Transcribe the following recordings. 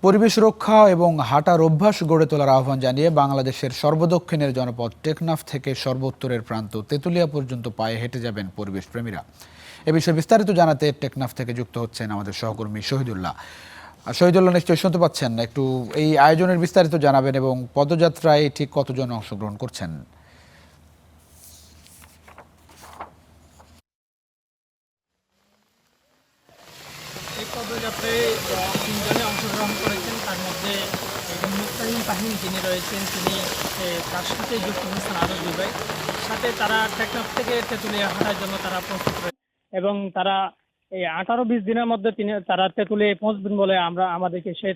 পরিবেশ রক্ষা এবং হাঁটার অভ্যাস গড়ে তোলার আহ্বান জানিয়ে বাংলাদেশের সর্বদক্ষিণের জনপদ টেকনাফ থেকে সর্বোত্তরের প্রান্ত তেঁতুলিয়া পর্যন্ত পায়ে হেঁটে যাবেন পরিবেশ প্রেমীরা। এ বিষয়ে বিস্তারিত জানাতে টেকনাফ থেকে যুক্ত হচ্ছেন আমাদের সহকর্মী শহীদুল্লাহ। শহীদুল্লাহ, নিশ্চয়ই শুনতে পাচ্ছেন, একটু এই আয়োজনের বিস্তারিত জানাবেন এবং পদযাত্রায় ঠিক কতজন অংশগ্রহণ করছেন? এই পদযাত্রায় ৩ জনে অংশগ্রহণ করেছেন। তার মধ্যে মুক্তিবাহিনী বাহিনী যিনি রয়েছেন তিনি তার সাথে যুক্ত হয়েছেন আরও ২ ভাই। সাথে তারা টেকনাফ থেকে তেঁতুলিয়া হাঁটার জন্য তারা প্রস্তুত রয়েছে এবং তারা এই ১৮-২০ দিনের মধ্যে তারা তেঁতুলিয়ায় পৌঁছবেন বলে আমাদেরকে সেই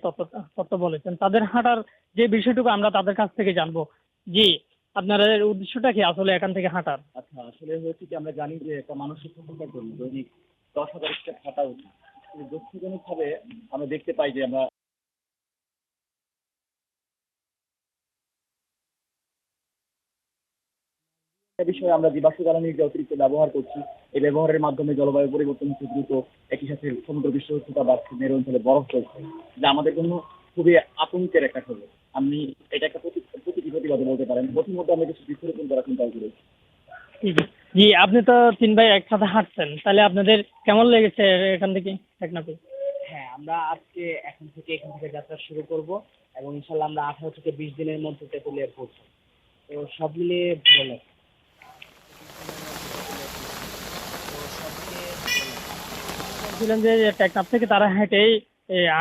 তথ্য বলেছেন। তাদের হাঁটার যে বিষয়টুকু আমরা তাদের কাছ থেকে জানবো। জি, আপনাদের উদ্দেশ্যটা কি আসলে এখান থেকে হাঁটার? আচ্ছা, আসলে হয়েছে কি, আমরা জানি যে একটা মানসিক সফলতার জন্য দৈনিক ১০,০০০ স্টেপ হাঁটা উচিত। কিন্তু দুঃখজনকভাবে আমরা দেখতে পাই যে আমরা একটা বিষয়ে আমরা জীবাশ্ম জ্বালানির যে অতিরিক্ত ব্যবহার করছি, এই ব্যবহারের মাধ্যমে জলবায়ু পরিবর্তন হচ্ছে দ্রুত, একই সাথে সমুদ্র পৃষ্ঠ উচ্চতা বাড়ছে, মেরু অঞ্চলে বরফ পড়ছে, যা আমাদের জন্য খুবই আতঙ্কের একটা খবর। আপনি এটা একটা প্রতিবাদে বলতে পারেন। প্রথমত আমরা কিছু বৃক্ষরোপণ করার চিন্তা করেছি। জি, জি। জি, আপনি তো ৩ ভাই একসাথে হাঁটছেন। তাহলে আপনাদের কেমন লেগেছে এখান থেকে টেকনাফে? হ্যাঁ, আমরা আজকে এখান থেকে যাত্রা শুরু করব এবং ইনশাল্লাহ আমরা ১৮ থেকে ২০ দিনের মধ্যে তেঁতুলিয়ায় পৌঁছাবো। তো সব মিলিয়ে ভালো লাগছে। বলছিলেন যে টেকনাফ থেকে তারা হেঁটেই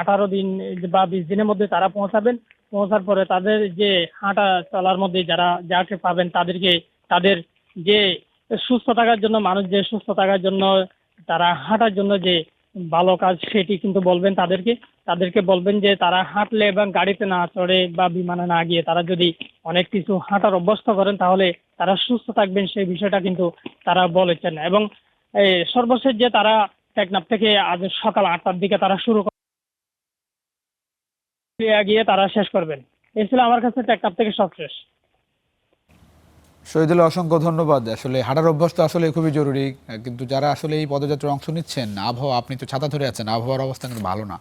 ১৮ দিন বা ২০ দিনের মধ্যে তারা পৌঁছাবেন। পৌঁছার পরে তাদের যে হাঁটা চলার মধ্যে যাকে পাবেন তাদেরকে তাদের যে সুস্থ থাকার জন্য মানুষ যে সুস্থ থাকার জন্য তারা হাঁটার জন্য যে ভালো কাজ সেটি কিন্তু বলবেন তাদেরকে। তাদেরকে বলবেন যে তারা হাঁটলে এবং গাড়িতে না চড়ে বা বিমানে না গিয়ে তারা যদি অনেক কিছু হাঁটার অভ্যস্ত করেন তাহলে তারা সুস্থ থাকবেন, সেই বিষয়টা কিন্তু তারা বলেছেন। এবং সর্বশেষ যে তারা টেকনাফ থেকে আজ সকাল ৮টার দিকে তারা শুরু গিয়ে তারা শেষ করবেন। এই ছিল আমার কাছে টেকনাফ থেকে সবশেষ। শহীদুল্লাহ, অসংখ্য ধন্যবাদ। আসলে হাঁটার অভ্যাস তো আসলে খুবই জরুরি, কিন্তু যারা আসলে এই পদযাত্রায় অংশ নিচ্ছেন, আবহাওয়া, আপনি তো ছাতা ধরে আছেন, আবহাওয়ার অবস্থা কিন্তু ভালো না।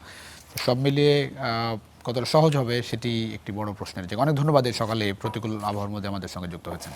সব মিলিয়ে কতটা সহজ হবে সেটি একটি বড় প্রশ্নের জায়গা। অনেক ধন্যবাদ এই সকালে প্রতিকূল আবহাওয়ার মধ্যে আমাদের সঙ্গে যুক্ত হয়েছেন।